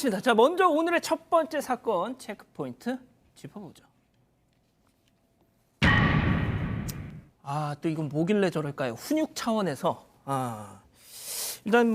알겠습니다. 자, 먼저 오늘의 첫 번째 사건 체크포인트 짚어보죠. 또 이건 뭐길래 저럴까요? 훈육 차원에서. 일단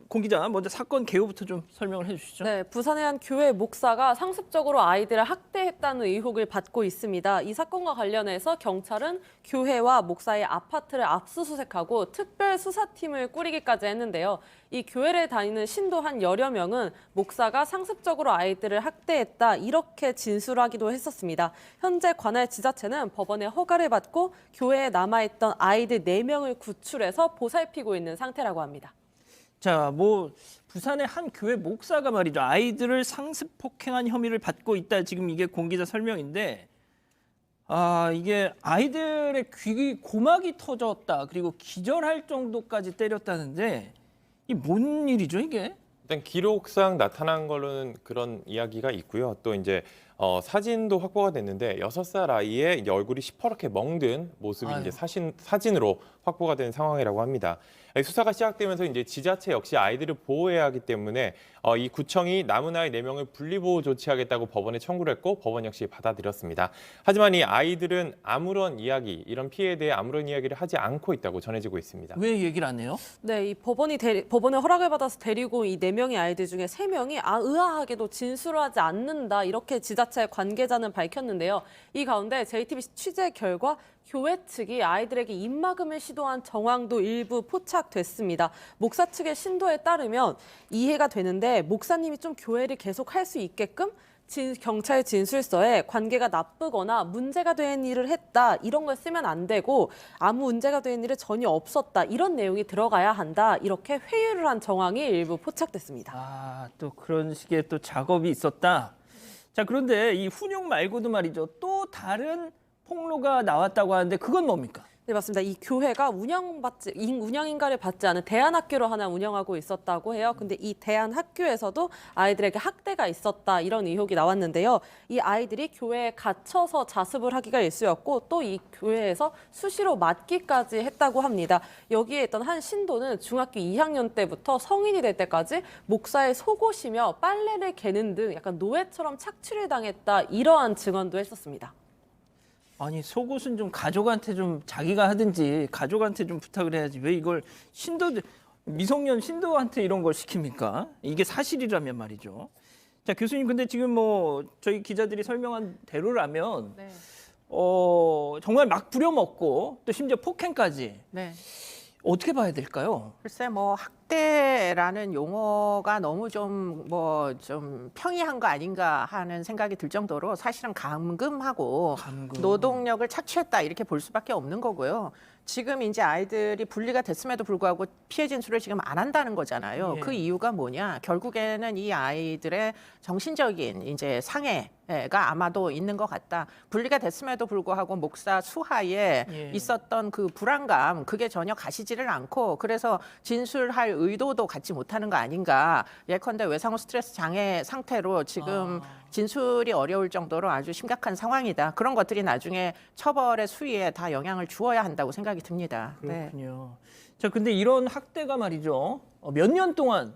공 기자 먼저 사건 개요부터 좀 설명을 해주시죠. 네, 부산의 한 교회 목사가 상습적으로 아이들을 학대했다는 의혹을 받고 있습니다. 이 사건과 관련해서 경찰은 교회와 목사의 아파트를 압수수색하고 특별수사팀을 꾸리기까지 했는데요. 이 교회를 다니는 신도 한 열여 명은 목사가 상습적으로 아이들을 학대했다 이렇게 진술하기도 했었습니다. 현재 관할 지자체는 법원의 허가를 받고 교회에 남아있던 아이들 4명을 구출해서 보살피고 있는 상태라고 합니다. 자, 부산의 한 교회 목사가 말이죠. 아이들을 상습 폭행한 혐의를 받고 있다. 지금 이게 공 기자 설명인데, 이게 아이들의 고막이 터졌다. 그리고 기절할 정도까지 때렸다는데, 이 뭔 일이죠, 이게? 일단 기록상 나타난 걸로는 그런 이야기가 있고요. 또 이제 사진도 확보가 됐는데 6살 아이의 이제 얼굴이 시퍼렇게 멍든 모습이 이제 사진으로 확보가 된 상황이라고 합니다. 수사가 시작되면서 이제 지자체 역시 아이들을 보호해야 하기 때문에 이 구청이 남은 아이 4명을 분리보호 조치하겠다고 법원에 청구를 했고 법원 역시 받아들였습니다. 하지만 이 아이들은 이런 피해에 대해 아무런 이야기를 하지 않고 있다고 전해지고 있습니다. 왜 얘기를 안 해요? 네, 이 법원의 허락을 받아서 데리고 이 4명의 아이들 중에 3명이 의아하게도 진술을 하지 않는다 이렇게 지자체 관계자는 밝혔는데요. 이 가운데 JTBC 취재 결과 교회 측이 아이들에게 입막음을 시도한 정황도 일부 포착됐습니다. 목사 측의 신도에 따르면 이해가 되는데 목사님이 좀 교회를 계속할 수 있게끔 경찰 진술서에 관계가 나쁘거나 문제가 된 일을 했다 이런 걸 쓰면 안 되고 아무 문제가 된 일은 전혀 없었다 이런 내용이 들어가야 한다 이렇게 회유를 한 정황이 일부 포착됐습니다. 또 그런 식의 또 작업이 있었다. 자, 그런데 이 훈육 말고도 말이죠. 또 다른 폭로가 나왔다고 하는데 그건 뭡니까? 네, 맞습니다. 이 교회가 운영인가를 받지 않은 대안학교를 하나 운영하고 있었다고 해요. 근데 이 대안학교에서도 아이들에게 학대가 있었다 이런 의혹이 나왔는데요. 이 아이들이 교회에 갇혀서 자습을 하기가 일쑤였고 또 이 교회에서 수시로 맞기까지 했다고 합니다. 여기에 있던 한 신도는 중학교 2학년 때부터 성인이 될 때까지 목사의 속옷이며 빨래를 개는 등 약간 노예처럼 착취를 당했다 이러한 증언도 했었습니다. 아니, 속옷은 좀 가족한테 좀 자기가 하든지 가족한테 좀 부탁을 해야지 왜 이걸 미성년 신도한테 이런 걸 시킵니까? 이게 사실이라면 말이죠. 자, 교수님 근데 지금 저희 기자들이 설명한 대로라면 네. 정말 막 부려먹고 또 심지어 폭행까지 네. 어떻게 봐야 될까요? 글쎄 학대라는 용어가 너무 좀 평이한 거 아닌가 하는 생각이 들 정도로 사실은 감금하고 노동력을 착취했다 이렇게 볼 수밖에 없는 거고요. 지금 이제 아이들이 분리가 됐음에도 불구하고 피해 진술을 지금 안 한다는 거잖아요. 예. 그 이유가 뭐냐? 결국에는 이 아이들의 정신적인 이제 상해가 아마도 있는 것 같다. 분리가 됐음에도 불구하고 목사 수하에 있었던 그 불안감, 그게 전혀 가시지를 않고 그래서 진술할 의도도 갖지 못하는 거 아닌가. 예컨대 외상후 스트레스 장애 상태로 지금 진술이 어려울 정도로 아주 심각한 상황이다. 그런 것들이 나중에 처벌의 수위에 다 영향을 주어야 한다고 생각이 듭니다. 그렇군요. 자, 근데 이런 학대가 말이죠. 몇 년 동안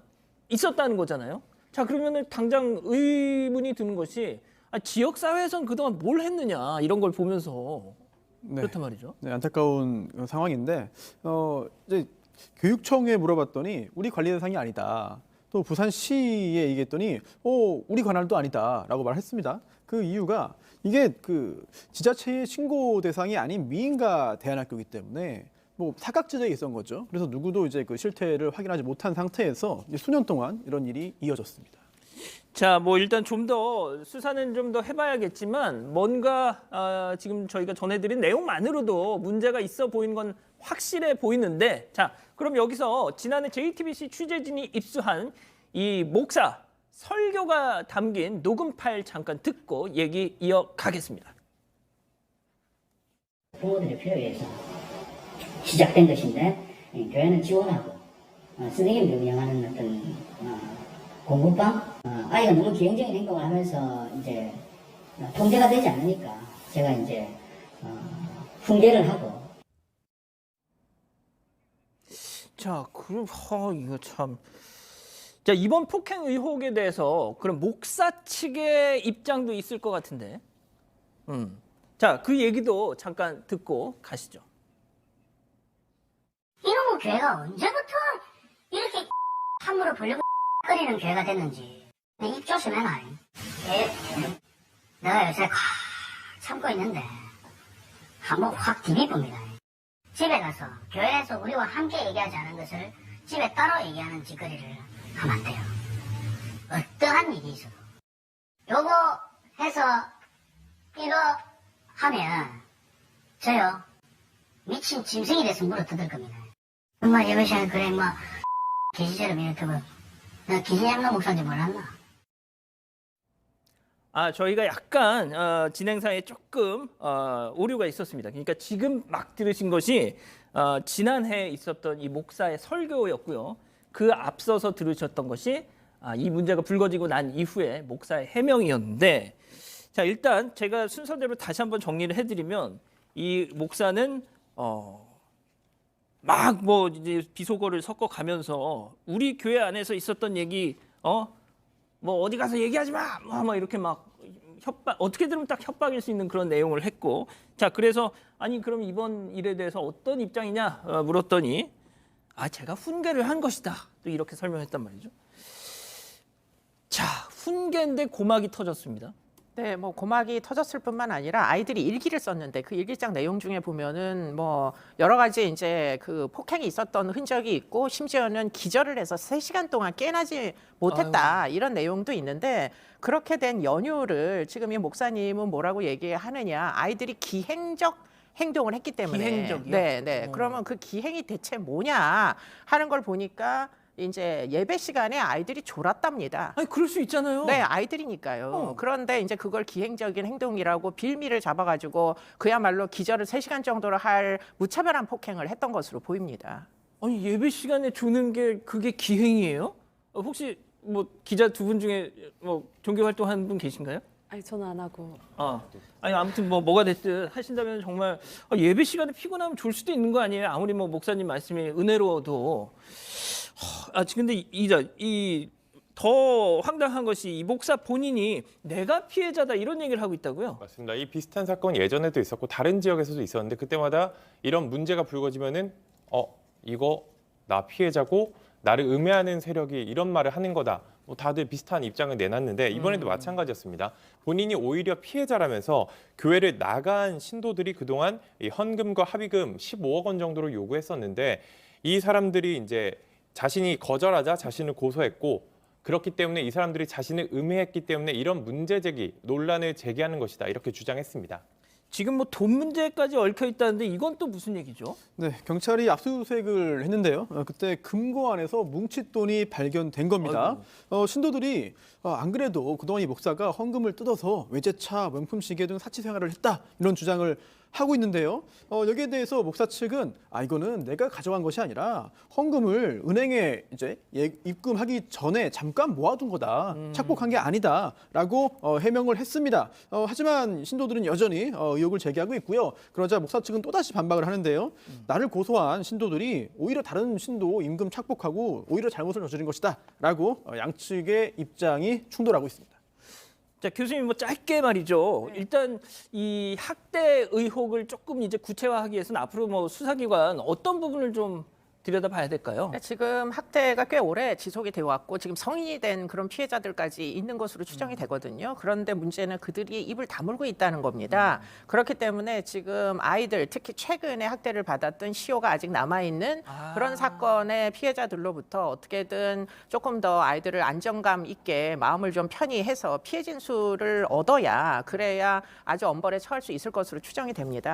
있었다는 거잖아요. 자, 그러면은 당장 의문이 드는 것이 지역 사회에서는 그동안 뭘 했느냐 이런 걸 보면서 그렇단 말이죠. 네, 안타까운 상황인데 이제 교육청에 물어봤더니 우리 관리 대상이 아니다. 또 부산시에 얘기했더니 우리 관할도 아니다라고 말했습니다. 그 이유가 이게 그 지자체의 신고 대상이 아닌 미인가 대안학교이기 때문에 사각지대에 있었던 거죠. 그래서 누구도 이제 그 실태를 확인하지 못한 상태에서 수년 동안 이런 일이 이어졌습니다. 자, 일단 좀 더 수사는 좀 더 해봐야겠지만 뭔가 지금 저희가 전해드린 내용만으로도 문제가 있어 보이는 건 확실해 보이는데, 자, 그럼 여기서 지난해 JTBC 취재진이 입수한 이 목사 설교가 담긴 녹음 파일 잠깐 듣고 얘기 이어가겠습니다. 부모들의 필요에 의해서 시작된 것인데 교회는 지원하고 선생님들이 운영하는 어떤 공부방 아이가 너무 기형적인 행동을 하면서 이제 통제가 되지 않으니까 제가 이제 훈계를 하고. 자, 그럼 이거 참 자, 이번 폭행 의혹에 대해서 그럼 목사 측의 입장도 있을 것 같은데. 자, 그 얘기도 잠깐 듣고 가시죠. 이놈의 교회가 언제부터 이렇게 함부로 불리고 끓이는 교회가 됐는지 입 조심해놔. 내가 요새 참고 있는데 한번 확 디비봅니다. 집에 가서 교회에서 우리와 함께 얘기하지 않은 것을 집에 따로 얘기하는 짓거리를 하면 안 돼요. 어떠한 일이 있어도 요거 해서 이거 하면 저요 미친 짐승이 돼서 물어뜯을 겁니다. 엄마 예배 시간에 그래 뭐 기시처럼 이렇게 뭐 나 기시장로 목사인지 몰랐나? 저희가 약간 진행상에 조금 오류가 있었습니다. 그러니까 지금 막 들으신 것이 지난해 있었던 이 목사의 설교였고요. 그 앞서서 들으셨던 것이 이 문제가 불거지고 난 이후에 목사의 해명이었는데, 자, 일단 제가 순서대로 다시 한번 정리를 해드리면, 이 목사는 막 뭐 이제 비속어를 섞어가면서 우리 교회 안에서 있었던 얘기 뭐 어디 가서 얘기하지 마, 뭐 이렇게 막 협박, 어떻게 들으면 딱 협박일 수 있는 그런 내용을 했고, 자, 그래서 아니 그럼 이번 일에 대해서 어떤 입장이냐 물었더니 제가 훈계를 한 것이다, 또 이렇게 설명했단 말이죠. 자, 훈계인데 고막이 터졌습니다. 네, 뭐 고막이 터졌을 뿐만 아니라 아이들이 일기를 썼는데 그 일기장 내용 중에 보면은 뭐 여러 가지 이제 그 폭행이 있었던 흔적이 있고 심지어는 기절을 해서 3시간 동안 깨어나지 못했다 이런 내용도 있는데, 그렇게 된 연유를 지금 이 목사님은 뭐라고 얘기하느냐, 아이들이 기행적 행동을 했기 때문에. 기행적이요? 네. 그러면 그 기행이 대체 뭐냐 하는 걸 보니까 이제 예배 시간에 아이들이 졸았답니다. 아니 그럴 수 있잖아요. 네, 아이들이니까요. 그런데 이제 그걸 기행적인 행동이라고 빌미를 잡아가지고 그야말로 기절을 3시간 정도로 할 무차별한 폭행을 했던 것으로 보입니다. 아니 예배 시간에 조는 게 그게 기행이에요? 혹시 뭐 기자 두 분 중에 뭐 종교 활동하는 분 계신가요? 아니 저는 안 하고. 아니 아무튼 뭐가 됐든 하신다면 정말 예배 시간에 피곤하면 졸 수도 있는 거 아니에요? 아무리 뭐 목사님 말씀이 은혜로워도. 근데 이 더 황당한 것이 이 목사 본인이 내가 피해자다 이런 얘기를 하고 있다고요? 맞습니다. 이 비슷한 사건 예전에도 있었고 다른 지역에서도 있었는데, 그때마다 이런 문제가 불거지면은 이거 나 피해자고 나를 음해하는 세력이 이런 말을 하는 거다. 뭐 다들 비슷한 입장을 내놨는데 이번에도 마찬가지였습니다. 본인이 오히려 피해자라면서 교회를 나간 신도들이 그동안 이 헌금과 합의금 15억 원 정도를 요구했었는데, 이 사람들이 이제 자신이 거절하자 자신을 고소했고, 그렇기 때문에 이 사람들이 자신을 음해했기 때문에 이런 문제 제기, 논란을 제기하는 것이다, 이렇게 주장했습니다. 지금 뭐 돈 문제까지 얽혀 있다는데 이건 또 무슨 얘기죠? 네, 경찰이 압수수색을 했는데요. 그때 금고 안에서 뭉칫돈이 발견된 겁니다. 신도들이 안 그래도 그동안 이 목사가 헌금을 뜯어서 외제차, 명품 시계 등 사치 생활을 했다, 이런 주장을 하고 있는데요. 여기에 대해서 목사 측은 이거는 내가 가져간 것이 아니라 헌금을 은행에 이제 입금하기 전에 잠깐 모아둔 거다, 착복한 게 아니다라고 해명을 했습니다. 하지만 신도들은 여전히 의혹을 제기하고 있고요. 그러자 목사 측은 또다시 반박을 하는데요. 나를 고소한 신도들이 오히려 다른 신도 임금 착복하고 오히려 잘못을 저지른 것이다라고 양측의 입장이 충돌하고 있습니다. 자, 교수님 뭐 짧게 말이죠. 일단 이 학대 의혹을 조금 이제 구체화하기 위해서는 앞으로 뭐 수사기관 어떤 부분을 좀 들여다봐야 될까요? 지금 학대가 꽤 오래 지속이 되어 왔고 지금 성인이 된 그런 피해자들까지 있는 것으로 추정이 되거든요. 그런데 문제는 그들이 입을 다물고 있다는 겁니다. 그렇기 때문에 지금 아이들, 특히 최근에 학대를 받았던 시효가 아직 남아있는 그런 사건의 피해자들로부터 어떻게든 조금 더 아이들을 안정감 있게 마음을 좀 편히 해서 피해 진술을 얻어야, 그래야 아주 엄벌에 처할 수 있을 것으로 추정이 됩니다.